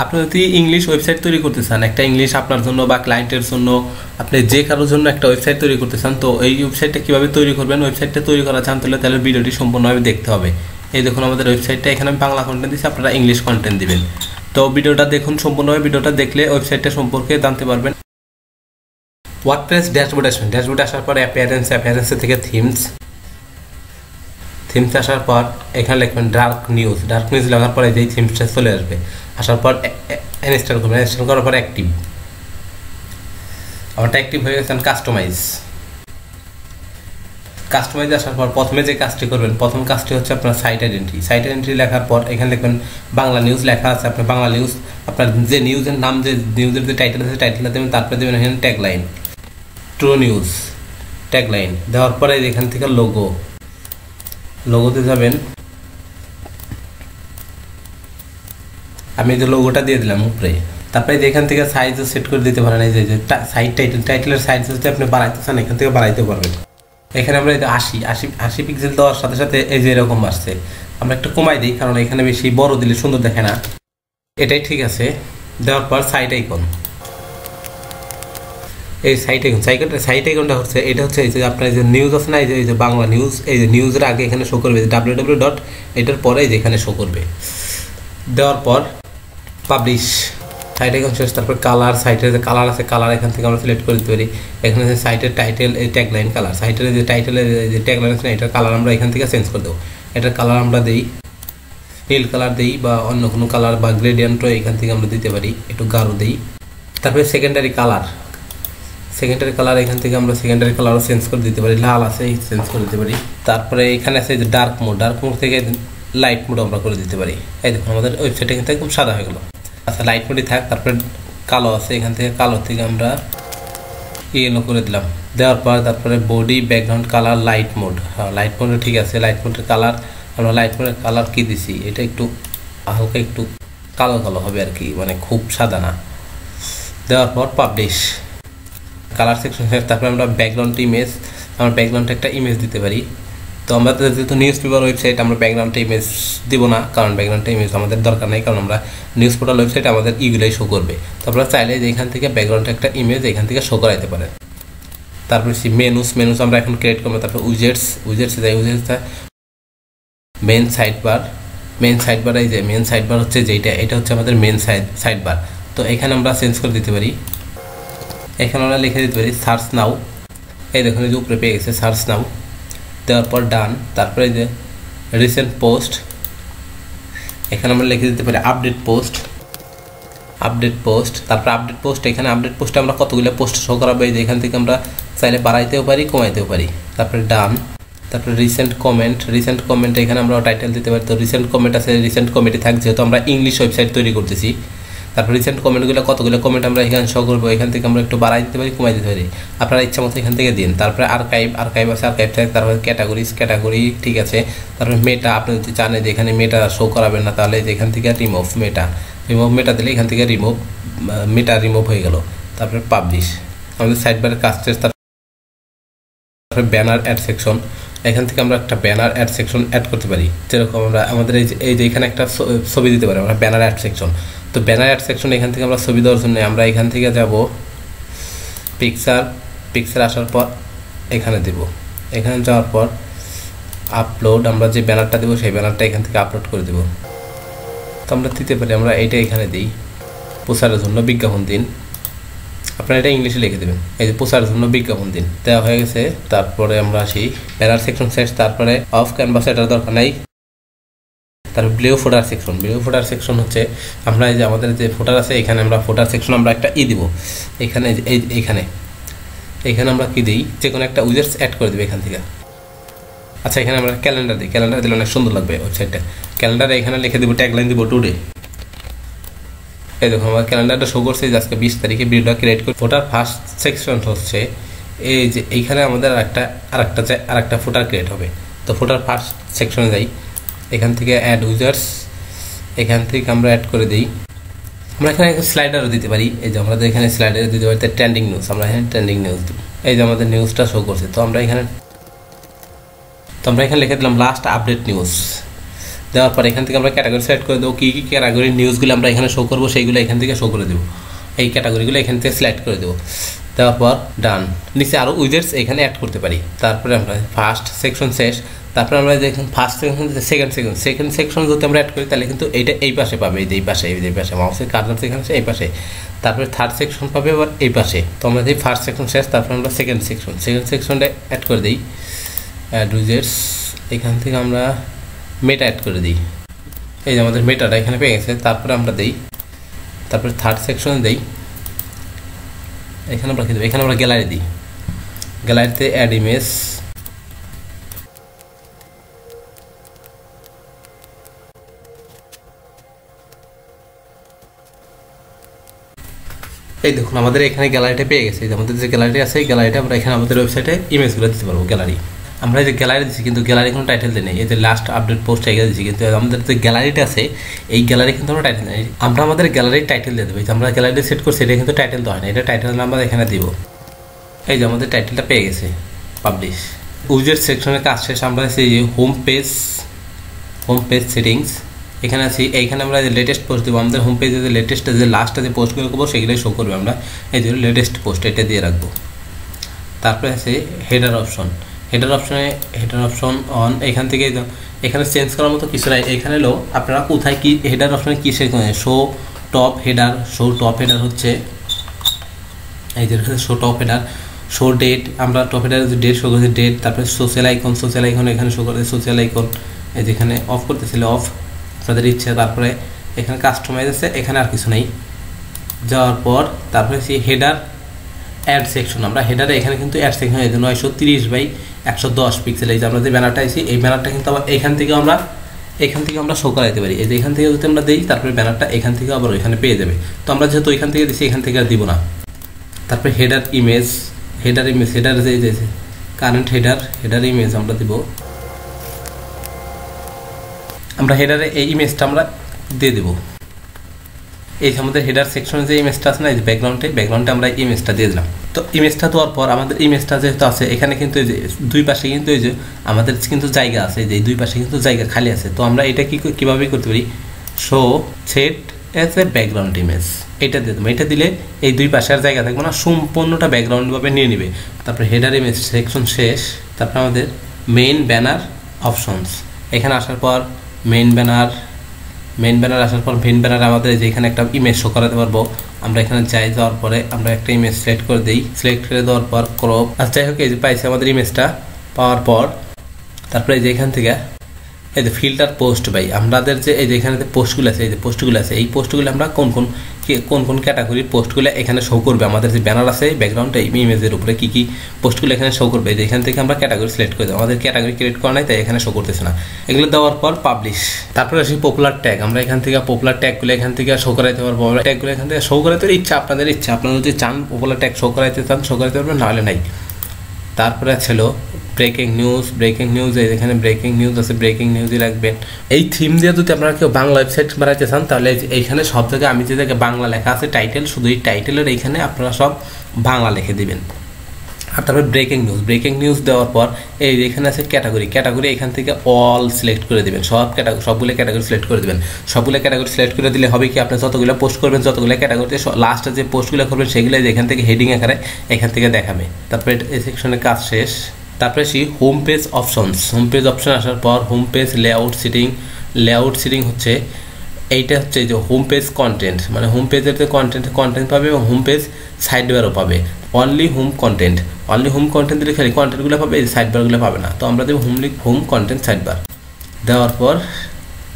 আপনি যদি English website তৈরি করতে চান, একটা ইংলিশ আপনার জন্য বা ক্লায়েন্টের জন্য, আপনি যে কারোর জন্য একটা ওয়েবসাইট তৈরি করতে চান, তো এই ওয়েবসাইটটা কীভাবে তৈরি করবেন, ওয়েবসাইটটা তৈরি করা চান তাহলে ভিডিওটি সম্পূর্ণভাবে দেখতে হবে। এই দেখুন আমাদের ওয়েবসাইটটা, এখানে আমি বাংলা কন্টেন্ট দিচ্ছি, আপনারা ইংলিশ কন্টেন্ট দিবেন। তো ভিডিওটা দেখুন সম্পূর্ণভাবে, ভিডিওটা দেখলে ওয়েবসাইটটা সম্পর্কে জানতে পারবেন। ওয়ার্ডপ্রেস ড্যাশবোর্ড আসবেন, ড্যাশবোর্ডে আসার পর অ্যাপিয়ারেন্সের থেকে থিমস আসার পর এখানে লিখবেন ডার্ক নিউজ লেখার পরে যেই থিমসটা চলে আসবে, আসার পর ইনস্টল করবেন, ইনস্টল করার পর অ্যাক্টিভ হয়ে গেছেন। কাস্টমাইজ আসার পর প্রথমে যে কাজটি করবেন, প্রথম কাজটি হচ্ছে আপনার সাইট আইডেন্টি লেখার পর এখানে লিখবেন বাংলা নিউজ লেখা আছে, আপনার বাংলা নিউজ, আপনার যে নিউজের নাম, যে নিউজের যে টাইটেল আছে টাইটেলটা দেবেন, তারপরে দেবেন এখানে ট্যাগলাইন, ট্রু নিউজ ট্যাগলাইন দেওয়ার পরে এখান থেকে লোগোতে যাবেন। আমি যে লোগোটা দিয়ে দিলাম উপরে, তারপরে এখান থেকে সাইজও সেট করে দিতে পারেন। এই যে সাইড টাইটেলের সাইজ যদি আপনি বাড়াইতে চান এখান থেকে বাড়াইতে পারবেন। এখানে আমরা 80 পিক্সেল দেওয়ার সাথে সাথে এই যে এরকম আসছে, আমরা একটু কমাই দিই কারণ এখানে বেশি বড় দিলে সুন্দর দেখে না। এটাই ঠিক আছে। দেওয়ার পর সাইড আইকন, এই সাইট আইকনটা হচ্ছে, এটা হচ্ছে এই যে আপনার যে নিউজ আছে না, এই যে বাংলা নিউজ, এই যে নিউজের আগে এখানে শো করবে www. এটার পরে যে এখানে শো করবে। দেওয়ার পর পাবলিশ, সাইট আইকন শেষ। তারপর কালার, সাইটের যে কালার আছে কালার এখান থেকে আমরা সিলেক্ট করে দিতে পারি। এখানে যে সাইটের টাইটেল, এই ট্যাগলাইন কালার, সাইটের যে টাইটেলের যে ট্যাগলাইন আছে না, এটার কালার আমরা এখান থেকে চেঞ্জ করে দেবো। এটার কালার আমরা দিই নীল কালার দিই, বা অন্য কোনো কালার বা গ্রেডিয়েন্টও এখান থেকে আমরা দিতে পারি, একটু গাঢ় দিই। তারপরে সেকেন্ডারি কালার এখান থেকে আমরা সেকেন্ডারি কালারও চেঞ্জ করে দিতে পারি, লাল আছে চেঞ্জ করে দিতে পারি। তারপরে এখানে আছে যে ডার্ক মোড থেকে লাইট মোড আমরা করে দিতে পারি। এই দেখুন আমাদের ওয়েবসাইট এখান থেকে খুব সাদা হয়ে গেল। আচ্ছা লাইট মোডই থাক। তারপরে কালো আছে, এখান থেকে কালো থেকে আমরা ইয়েলো করে দিলাম। দেওয়ার পর তারপরে body background colour light mode, হ্যাঁ লাইট মোডে ঠিক আছে। লাইট মোডের কালার আমরা লাইট মোডের কালার কি দিছি, এটা একটু হালকা একটু কালো হবে আর কি, মানে খুব সাদা না। দেওয়ার পর পাবলিশ, কালার সেকশন শেষ। তারপরে আমরা ব্যাকগ্রাউন্ড ইমেজ, আমরা ব্যাকগ্রাউন্ডে একটা ইমেজ দিতে পারি। তো আমরা যেহেতু নিউজ পেপার ওয়েবসাইট, আমরা ব্যাকগ্রাউন্ডে ইমেজ দিব না, কারণ ব্যাকগ্রাউন্ডে ইমেজ আমাদের দরকার নেই, কারণ আমরা নিউজ পোর্টাল ওয়েবসাইট আমাদের ইগুলাই শো করবে। তো আপনারা চাইলে যে এখান থেকে ব্যাকগ্রাউন্ডে একটা ইমেজ এখান থেকে শো করাইতে পারেন। তারপরে মেনুস আমরা এখন ক্রিয়েট করবো। তারপরে উইজেটস যাই, উইজেটসটা মেন সাইড বার, এই যে মেন সাইড বার হচ্ছে যেটা, এটা হচ্ছে আমাদের মেন সাইড বার। তো এখানে আমরা চেঞ্জ করে দিতে পারি, এখানে আমরা লিখে দিতে পারি সার্চ নাও। এই দেখুন এই যে উপরে পেয়ে গেছে সার্চ নাও। দেওয়ার পর ডান। তারপরে যে রিসেন্ট পোস্ট, এখানে আমরা লিখে দিতে পারি আপডেট পোস্ট। তারপর আপডেট পোস্ট, এখানে আপডেট পোস্টে আমরা কতগুলো পোস্ট শো করাবো, এই যে এখান থেকে আমরা চাইলে বাড়াইতেও পারি কমাইতেও পারি। তারপরে ডান। তারপরে রিসেন্ট কমেন্ট, এখানে আমরা টাইটেল দিতে পারি। তো রিসেন্ট কমেন্ট আছে, রিসেন্ট কমেন্টই থাক, যেহেতু আমরা ইংলিশ ওয়েবসাইট তৈরি করতেছি। তারপর রিসেন্ট কমেন্টগুলো কতগুলো কমেন্ট আমরা এখানে শো করবো, এখান থেকে আমরা একটু বাড়াই দিতে পারি কমাই দিতে পারি, আপনারা ইচ্ছা মতো এখান থেকে দিন। তারপরে আর্কাইভ আছে, আর্কাইভ থাকে। তারপরে ক্যাটাগরি ঠিক আছে। তারপরে মেটা, আপনি যদি চান যে এখানে মেটা শো করাবেন না, তাহলে এখান থেকে রিমুভ মেটা দিলে এখান থেকে মেটা রিমুভ হয়ে গেল। তারপরে পাবলিশ, আমাদের সাইড বারের কাজ শেষ। তারপরে ব্যানার অ্যাড সেকশন, এখান থেকে আমরা একটা ব্যানার অ্যাড সেকশন অ্যাড করতে পারি। যেরকম আমরা আমাদের এই যে এখানে একটা ছবি দিতে পারি আমরা, ব্যানার অ্যাড সেকশন। তো ব্যানার অ্যাড সেকশন এখান থেকে আমরা ছবি দেওয়ার জন্য আমরা এখান থেকে যাব পিকচার আসার পর এখানে দেব। এখানে যাওয়ার পর আপলোড, আমরা যে ব্যানারটা দেবো সেই ব্যানারটা এখান থেকে আপলোড করে দেব। তো আমরা দিতে পারি, আমরা এইটা এখানে দিই প্রচারের জন্য বিজ্ঞাপন দিন, আপনারা এটা ইংলিশে লিখে দেবেন। এই যে প্রচারের জন্য বিজ্ঞাপন দিন দেওয়া হয়ে গেছে। তারপরে আমরা আসি ব্যানার সেকশন শেষ। তারপরে অফ ক্যানভাস, এটার দরকার নাই। তারপর বিলো ফুটার সেকশন হচ্ছে আমরা এই যে আমাদের যে ফুটার আছে, এখানে আমরা ফুটার সেকশন আমরা একটা দিব এখানে, এইখানে আমরা কি দিই, যে কোনো একটা উইজার্স অ্যাড করে দেবে এখান থেকে। আচ্ছা এখানে আমরা ক্যালেন্ডার দিলে অনেক সুন্দর লাগবে ওয়েবসাইটটা। ক্যালেন্ডারে এখানে লিখে দিব ট্যাগলাইন দিব টুডে। এই দেখো আমার ক্যালেন্ডারটা শো করছে যে আজকে 20 তারিখে ভিডিওটা ক্রিয়েট করি। ফুটার ফার্স্ট সেকশন হচ্ছে এই যে এইখানে আমাদের আরেকটা ফুটার ক্রিয়েট হবে। তো ফুটার ফার্স্ট সেকশনে যাই, এখান থেকে অ্যাড ইউজার্স, এখান থেকে আমরা অ্যাড করে দিই। আমরা এখানে স্লাইডারও দিতে পারি, এই যে আমাদের এখানে স্লাইডার দিতে পারি ট্রেন্ডিং নিউজ, আমরা এখানে ট্রেন্ডিং নিউজ দিব। এই যে আমাদের নিউজটা শো করছে। তো আমরা এখানে লিখে দিলাম লাস্ট আপডেট নিউজ। দেওয়ার পর এখান থেকে আমরা ক্যাটাগরি সিলেক্ট করে দেবো, কী কী ক্যাটাগরির নিউজগুলো আমরা এখানে শো করবো সেইগুলো এখান থেকে শো করে দেবো, এই ক্যাটাগরিগুলো এখান থেকে সিলেক্ট করে দেবো। দেওয়ার পর ডান, নিচে আরও উইজেটস এখানে অ্যাড করতে পারি। তারপরে আমরা ফার্স্ট সেকশন শেষ, তারপরে আমরা দেখুন ফার্স্ট সেকশন সেকেন্ড সেকশন যদি আমরা অ্যাড করি তাহলে কিন্তু এইটা এই পাশে পাবে, এই পাশে মাউসের কার্সার সেখানে এই পাশে, তারপরে থার্ড সেকশন পাবে আবার এই পাশে। তো আমরা দিই ফার্স্ট সেকশন শেষ, তারপরে আমরা সেকেন্ড সেকশনটা অ্যাড করে দিই, অ্যাড উইজেটস, এখান থেকে আমরা মেটা অ্যাড করে দিই, এই যে আমাদের মেটাটা এখানে পেয়ে গেছে। তারপরে আমরা দিই, তারপরে থার্ড সেকশনে দিই, এখানে আমরা কী দেবো, এখানে আমরা গ্যালারি দিই, গ্যালারিতে অ্যাড ইমেজ, এই দেখুন আমাদের এখানে গ্যালারিটা পেয়ে গেছে। আমাদের যে গ্যালারি আছে এই গ্যালারিটা আমরা এখানে আমাদের ওয়েবসাইটে ইমেজগুলো দিতে পারবো। গ্যালারি আমরা যে গ্যালারি দিচ্ছি কিন্তু গ্যালারি কোনো টাইটেল দিই নেই, এই যে লাস্ট আপডেট পোস্ট এগিয়ে দিচ্ছি, কিন্তু আমাদের যে গ্যালারিটা আছে এই গ্যালারি কিন্তু আমরা টাইটেল দিই, আমরা আমাদের গ্যালারির টাইটেল দিয়ে দেবো। আমরা গ্যালারিটা সেট করছি, এটা কিন্তু টাইটেল দেওয়া হয় না, এটা টাইটেল আমরা এখানে দিব। এই যে আমাদের টাইটেলটা পেয়ে গেছে, পাবলিশ। উইজেট সেকশনের কাজ শেষ, আমরা সেই যে হোম পেজ সেটিংস এখানে আছি, এইখানে আমরা যে লেটেস্ট পোস্ট দেবো, আমাদের হোম পেজে যে লেটেস্ট যে লাস্টে যে পোস্টগুলো করবো সেগুলোই শো করবে, আমরা এই যে লেটেস্ট পোস্ট এটা দিয়ে রাখবো। তারপরে আছে হেডার অপশন অন, এখান থেকে এখানে চেঞ্জ করার মতো কিছু নাই। এখানে হলো আপনারা কোথায় কি হেডার অপশনে কী শেখেন, শো টপ হেডার হচ্ছে এই যে show top header, show date, আমরা টপ হেডার যে ডেট শো করেছি ডেট, তারপরে সোশ্যাল আইকন এখানে শো করে সোশ্যাল আইকন, এই যেখানে অফ করতেছিল অফ আপনাদের ইচ্ছে। তারপরে এখানে কাস্টমাইজ আছে, এখানে আর কিছু নেই। যাওয়ার পর তারপরে সেই হেডার অ্যাড সেকশন, আমরা হেডারে এখানে কিন্তু অ্যাড সেকশন এই যে 930x110 পিক্সেল, এই যে আমরা যে ব্যানারটা আছি এই ব্যানারটা কিন্তু আবার এখান থেকে আমরা শো করাইতে পারি, এই যে এখান থেকে যদি আমরা দিই তারপরে ব্যানারটা এখান থেকে আবার ওইখানে পেয়ে যাবে। তো আমরা যেহেতু এখান থেকে দিচ্ছি এখান থেকে আর দিব না। তারপরে হেডার ইমেজ যে কারেন্ট হেডার ইমেজ আমরা দিব, আমরা হেডারে এই ইমেজটা আমরা দিয়ে দেবো। এই আমাদের হেডার সেকশনে যে ইমেজটা আছে না, এই যে ব্যাকগ্রাউন্ডে আমরা ইমেজটা দিয়ে দিলাম। তো ইমেজটা দেওয়ার পর আমাদের ইমেজটা যেহেতু আছে এখানে কিন্তু এই যে দুই পাশে কিন্তু এই যে আমাদের কিন্তু জায়গা আছে, যে দুই পাশে কিন্তু জায়গা খালি আছে। তো আমরা এটা কীভাবে করতে পারি, show set as a background image, এটা দিয়ে দেবো। এটা দিলে এই দুই পাশে আর জায়গা থাকবে না, সম্পূর্ণটা ব্যাকগ্রাউন্ডভাবে নিয়ে নেবে। তারপরে হেডার ইমেজ সেকশন শেষ, তারপরে আমাদের মেইন ব্যানার অপশনস, এখানে আসার পর মেইন ব্যানার আসার পর মেইন ব্যানার আমাদের যেখানে একটা ইমেজ শো করাতে পারবো। আমরা এখানে যাওয়ার পরে আমরা একটা ইমেজ সিলেক্ট করে দিই, সিলেক্ট করে দেওয়ার পর ক্রপ, আচ্ছা যাই হোক এই যে পাইছি আমাদের ইমেজটা পাওয়ার পর তারপরে এই যে এখান থেকে এই যে ফিল্টার পোস্ট বাই, আমাদের যে এই যে এখানে যে পোস্টগুলো আছে এই পোস্টগুলো আমরা কোন ক্যাটাগরির পোস্টগুলো এখানে শো করবে, আমাদের যে ব্যানার আছে ব্যাকগ্রাউন্ডে ইমেজের উপরে কী পোস্টগুলো এখানে শো করবে, যে এখান থেকে আমরা ক্যাটাগরি সিলেক্ট করে দেবো। আমাদের ক্যাটাগরি ক্রিয়েট করা নাই তাই এখানে শো করতেছে না। এগুলো দেওয়ার পর পাবলিশ, তারপরে আসি পপুলার ট্যাগ, আমরা এখান থেকে পপুলার ট্যাগগুলো এখান থেকে শো করাইতে পারবো। ট্যাগগুলো এখান থেকে শো করাইতে আপনাদের ইচ্ছা, আপনারা যদি চান পপুলার ট্যাগ শো করাইতে পারবেন, নাহলে নাই। তারপরে ছিল ব্রেকিং নিউজ, এখানে ব্রেকিং নিউজ আছে, ব্রেকিং নিউজই রাখবেন। এই থিম দিয়ে যদি আপনারা কেউ বাংলা ওয়েবসাইট বানাইতে চান তাহলে এইখানে সব জায়গায় আমি যে জায়গায় বাংলা লেখা আছে টাইটেল, শুধু এই টাইটেলের এইখানে আপনারা সব বাংলা লিখে দিবেন। আর তারপরে ব্রেকিং নিউজ দেওয়ার পর এই এখানে আছে ক্যাটাগরি, এখান থেকে অল সিলেক্ট করে দেবেন, সবগুলো ক্যাটাগরি সিলেক্ট করে দেবেন। সবগুলো ক্যাটাগরি সিলেক্ট করে দিলে হবে কি, আপনি যতগুলো পোস্ট করবেন যতগুলো ক্যাটাগরিতে লাস্টে যে পোস্টগুলো করবেন সেগুলো এখান থেকে হেডিং আকারে এখান থেকে দেখাবে। তারপরে এই সেকশনের কাজ শেষ। তারপরে আসি হোম পেজ অপশন আসার পর হোম পেজ লেআউট সিটিং হচ্ছে এইটা হচ্ছে যে হোম পেজ কন্টেন্ট, মানে হোম পেজের যে কন্টেন্ট পাবে এবং হোম পেজ সাইড বারও পাবে। অনলি হোম কন্টেন্ট দিলে খালি কন্টেন্টগুলো পাবে, এই সাইড বারগুলো পাবে না। তো আমরা দেবো হোম কন্টেন্ট সাইড বার। দেওয়ার পর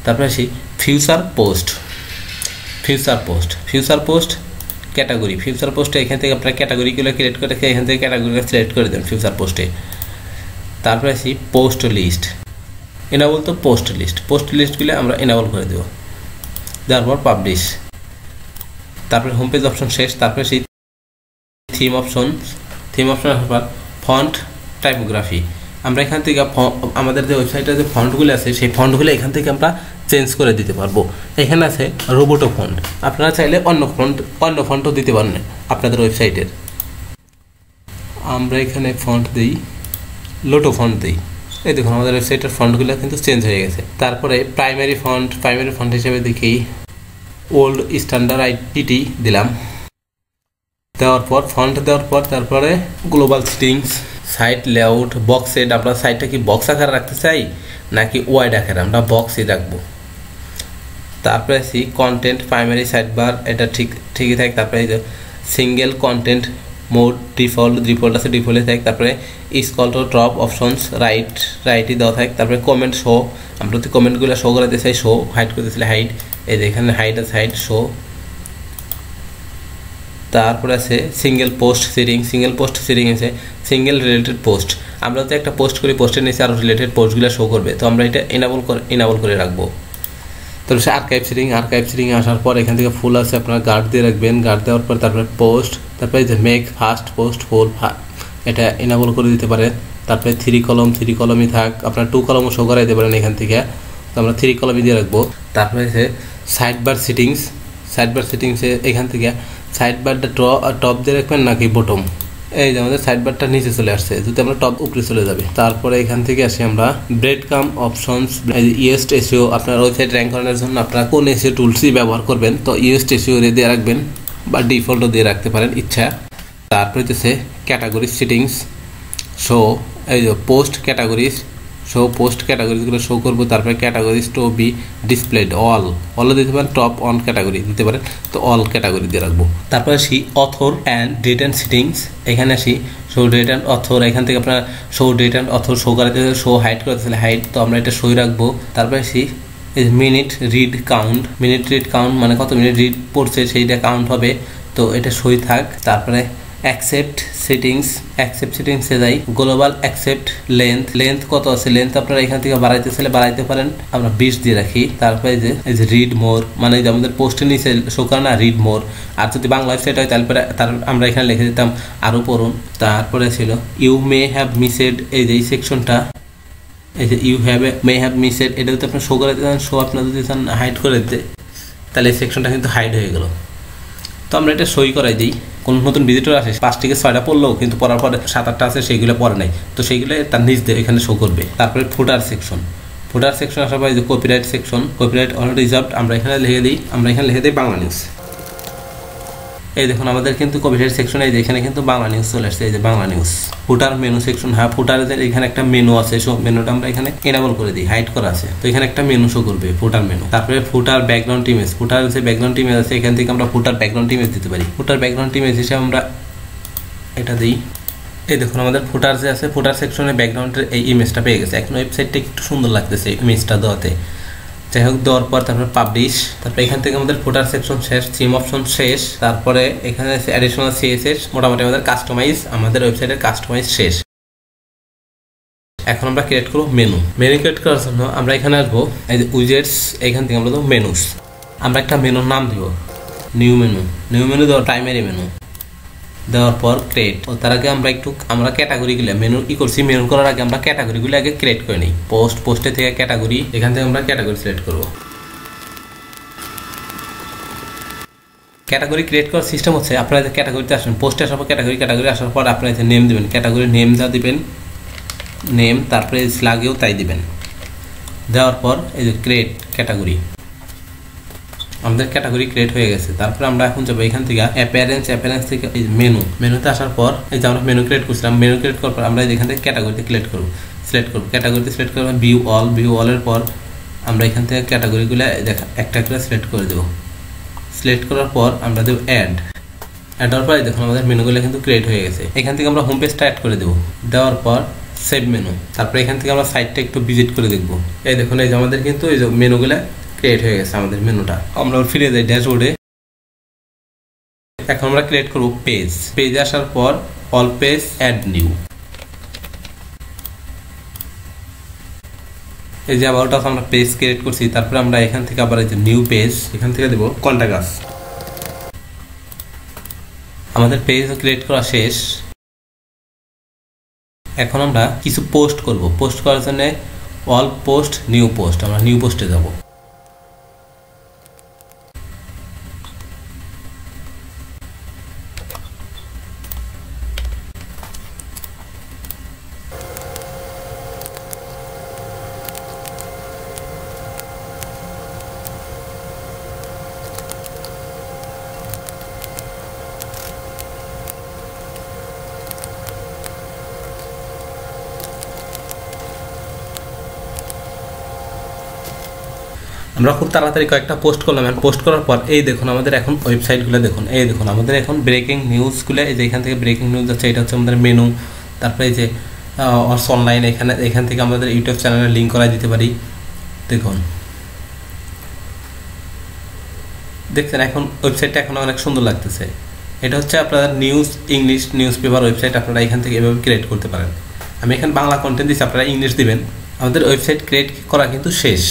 তারপরে আসি ফিউচার পোস্ট ক্যাটাগরি, ফিউচার পোস্টে এখান থেকে আপনারা ক্যাটাগরিগুলো ক্রিয়েট করে এখান থেকে ক্যাটাগরিগুলো সিলেক্ট করে দেন ফিউচার পোস্টে। তারপরে আসি পোস্ট লিস্ট, পোস্ট লিস্টগুলো আমরা এনাবল করে দেবো। দেওয়ার পর পাবলিশ, তারপরে হোম পেজ অপশন শেষ। তারপরে সেই থিম অপশন আসার পর ফন্ট টাইপোগ্রাফি, আমরা এখান থেকে আমাদের যে ওয়েবসাইটে যে ফন্টগুলো আছে সেই ফন্টগুলো এখান থেকে আমরা চেঞ্জ করে দিতে পারবো। এখানে আছে রোবোটো ফন্ট, আপনারা চাইলে অন্য ফন্টও দিতে পারেন আপনাদের ওয়েবসাইটের। আমরা এখানে ফন্ট দিই লোটো ফন্ট দিই, এই দেখুন আমাদের ওয়েবসাইটের ফন্টগুলো কিন্তু চেঞ্জ হয়ে গেছে। তারপরে প্রাইমারি ফন্ট হিসেবে দেখি ওল্ড স্ট্যান্ডার্ড আইটিটি দিলাম। দেওয়ার পর ফন্ট দেওয়ার পর তারপরে global settings, site layout, box set. আমরা সাইটটা কি বক্স আকারে রাখতে চাই নাকি ওয়াইড আকারে, আমরা বক্সই রাখবো। তারপরে আসি কন্টেন্ট প্রাইমারি সাইড বার, এটা ঠিকই থাকে। তারপরে সিঙ্গেল কন্টেন্ট মোড ডিফল্ট আছে, ডিফল্টে থাকে। তারপরে স্ক্রল টু টপ অপশনস রাইটই দেওয়া থাকে। তারপরে কমেন্ট শো, আমরা যদি কমেন্টগুলো শো করাতে চাই শো, হাইড করতে চাইলে হাইড, এই যে এখানে হাইড আছে, হাইড শো। তারপরে আছে সিঙ্গেল পোস্ট সিটিং আছে সিঙ্গেল রিলেটেড পোস্ট। আমরা তো একটা পোস্ট করি, পোস্টের নিচে আরও রিলেটেড পোস্টগুলো শো করবে, তো আমরা এটা ইনাবল করে রাখবো। তারপরে সে আর্কাইভ সিটিং আসার পর এখান থেকে ফুল আছে, আপনারা গার্ড দিয়ে রাখবেন। গার্ড দেওয়ার পর তারপরে পোস্ট, তারপরে যে মেক ফার্স্ট পোস্ট ফুল, এটা ইনাবল করে দিতে পারেন। তারপরে 3 কলমই থাক, আপনারা 2 কলমও শো করাইতে পারেন এখান থেকে, তো আমরা 3 কলমই দিয়ে রাখবো। তারপরে সে সাইড বার সেটিংসে এখান থেকে সাইড বারটা টপ দিয়ে রাখবেন নাকি বটম। এই যে আমাদের সাইড বারটা নিচে চলে আসছে, যদি আমরা টপ উপরে চলে যাবে। তারপরে এখান থেকে আসি আমরা ব্রেড কাম অপশনস, ইয়েস্ট এসইও। আপনার ওয়েবসাইট র্যাঙ্ক করানোর জন্য আপনারা কোন এসইও টুলসই ব্যবহার করবেন, তো ইয়েস্ট এসইও দিয়ে রাখবেন বা ডিফল্টও দিয়ে রাখতে পারেন ইচ্ছা। তারপরে হচ্ছে ক্যাটাগরি সেটিংস শো, এই যে পোস্ট ক্যাটাগরিজগুলো শো করবো। তারপরে categories to be displayed all দিতে পারেন, টপ অন ক্যাটাগরি দিতে পারেন, তো অল ক্যাটাগরি দিয়ে রাখবো। তারপরে আসি author and date and settings, এখানে আসি শো ডেট অ্যান্ড অথর। এখান থেকে আপনার show date and author show করাতে শো হাইড করতে চাইলে হাইড, তো আমরা এটা শোই রাখবো। তারপরে আসি মিনিট রিড কাউন্ট মানে কত মিনিট রিড পড়ছে সেইটা কাউন্ট হবে, তো এটা সই থাক। তারপরে অ্যাকসেপ্ট সেটিংসে যাই, গ্লোবাল অ্যাকসেপ্ট লেন্থ কত আছে, লেন্থ আপনারা এখান থেকে বাড়াইতে চাইলে বাড়াইতে পারেন, আমরা 20 দিয়ে রাখি। তারপরে এই যে রিড মোর, মানে আমাদের পোস্টের নিচে শো করে না, রিড মোর। আর যদি বাংলা ওয়েবসাইট হয় তারপরে আমরা এখানে লিখে দিতাম আরও পড়ুন। তারপরে ছিল ইউ মে হ্যাভ মিসেড, এই যে এই সেকশনটা, এই যে মে হ্যাভ মিসেড, এটা যদি আপনি শো করে দিতেন, শো আপনার যদি চান হাইড করে দিতে, তাহলে এই সেকশনটা কিন্তু হাইড হয়ে গেল। তো আমরা এটা সই করাই দিই। কোন নতুন ভিজিটর আসে 5 থেকে 6টা পড়লেও কিন্তু পড়ার পরে 7-8টা আছে সেইগুলো পড়ে নাই, তো সেইগুলো তার নিচ দিয়ে এখানে শো করবে। তারপরে ফুটার সেকশন আসার পরে যে কপিরাইট অলরেডি রিজার্ভড, আমরা এখানে লিখে দিই বাংলা নিউজ। এই দেখুন আমাদের কিন্তু কপিরাইট সেকশন, এই যে এখানে কিন্তু বাংলা নিউজ চলে আসছে, এই যে বাংলা নিউজ। ফুটার মেনু সেকশন, হ্যাঁ ফুটারের এখানে একটা মেনু আছে, সব মেনুটা আমরা এখানে এনেবল করে দিই, হাইড করা আছে, তো এখানে একটা মেনু শো করবে ফুটার মেনু। তারপরে ফুটার ব্যাকগ্রাউন্ড ইমেজ, ফুটার যে ব্যাকগ্রাউন্ড ইমেজ আছে এখান থেকে আমরা ফুটার ব্যাকগ্রাউন্ড ইমেজ দিতে পারি। ফুটার ব্যাকগ্রাউন্ড ইমেজ হিসেবে আমরা এটা দিই। এই দেখুন আমাদের ফুটার যে আছে, ফুটার সেকশনে ব্যাকগ্রাউন্ডের এই ইমেজটা পেয়ে গেছে। এখন ওয়েবসাইটটা একটু সুন্দর লাগতেছে ইমেজটা দেওয়াতে, যাই হোক। দেওয়ার পর তারপরে পাবলিশ, তারপরে এখান থেকে আমাদের ফুটার সেকশন শেষ, থিম অপশন শেষ। তারপরে এখানে অ্যাডিশনাল সিএসএস, মোটামুটি আমাদের আমাদের ওয়েবসাইটের কাস্টমাইজ শেষ। এখন আমরা ক্রিয়েট করবো মেনু ক্রিয়েট করার জন্য আমরা এখানে আসবো, এই যে উইজেটস, এখান থেকে আমরা দেবো মেনুস। আমরা একটা মেনুর নাম দিব নিউ মেনু দেওয়া, প্রাইমারি মেনু দেওয়ার পর ক্রিয়েট। তার আগে আমরা ক্যাটাগরিগুলো মেনু করার আগে আমরা ক্যাটাগরিগুলো আগে ক্রিয়েট করে নিই। পোস্টে থেকে ক্যাটাগরি, এখান থেকে আমরা ক্যাটাগরি সিলেক্ট করব। ক্যাটাগরি ক্রিয়েট করার সিস্টেম হচ্ছে, আপনারা যে ক্যাটাগরিতে আসবেন, পোস্টে আসার পর ক্যাটাগরি আসার পর আপনারা যে নেম দেবেন, ক্যাটাগরি নেম যা দিবেন নেম, তারপরে স্ল্যাগেও তাই দিবেন। দেওয়ার পর এই যে ক্রিয়েট ক্যাটাগরি, আমাদের ক্যাটাগরি ক্রিয়েট হয়ে গেছে। তারপরে আমরা এখন যাবো এখান থেকে অ্যাপিয়ারেন্স থেকে এই মেনুতে আসার পর এই যে আমরা মেনু ক্রিয়েট করছিলাম, মেনু ক্রিয়েট করার পর আমরা এখান থেকে ক্যাটাগরিতে সিলেক্ট করব। ক্যাটাগরিতে সিলেক্ট করবো ভিউ অলের পর আমরা এখান থেকে ক্যাটাগরিগুলো একটা করে সিলেক্ট করে দেবো। সিলেক্ট করার পর আমরা দেবো অ্যাড হওয়ার পর দেখুন আমাদের মেনুগুলো কিন্তু ক্রিয়েট হয়ে গেছে। এখান থেকে আমরা হোম পেজটা অ্যাড করে দেবো। দেওয়ার পর সেভ মেনু, তারপরে এখান থেকে আমরা সাইটটা একটু ভিজিট করে দেখবো। এই দেখুন এই যে আমাদের কিন্তু এই যে মেনুগুলো ক্রিয়েট হয়ে গেছে আমাদের মেনুটা। আমরা ফিরে যাই ড্যাশবোর্ডে। এখন আমরা ক্রিয়েট করব পেজে আসার পর অল পেজ অ্যাড নিউ, এই যে অ্যাবাউট আস আমরা পেজ ক্রিয়েট করছি। তারপরে আমরা এখান থেকে আবার এই যে নিউ পেজ, এখান থেকে দেব কন্টাক্ট আস। আমাদের পেজ ক্রিয়েট করা শেষ। এখন আমরা কিছু পোস্ট করব। পোস্ট করার জন্য অল পোস্ট নিউ পোস্ট, আমরা নিউ পোস্টে যাব। আমরা খুব তাড়াতাড়ি কয়েকটা পোস্ট করলাম, পোস্ট করার পর এই দেখুন আমাদের এখন ওয়েবসাইটগুলো দেখুন, এই দেখুন আমাদের এখন ব্রেকিং নিউজগুলো, এই যে এখান থেকে ব্রেকিং নিউজ আছে, এটা হচ্ছে আমাদের মেনু। তারপরে এই যে অনলাইন, এখান থেকে আমাদের ইউটিউব চ্যানেলে লিঙ্ক করা দিতে পারি। দেখুন দেখছেন এখন ওয়েবসাইটটা এখন অনেক সুন্দর লাগতেছে। এটা হচ্ছে আপনার news English news paper website, আপনারা এখান থেকে এভাবে ক্রিয়েট করতে পারেন। আমি এখানে বাংলা কন্টেন্ট দিচ্ছি, আপনারা ইংলিশ দিবেন। আমাদের ওয়েবসাইট ক্রিয়েট করা কিন্তু শেষ।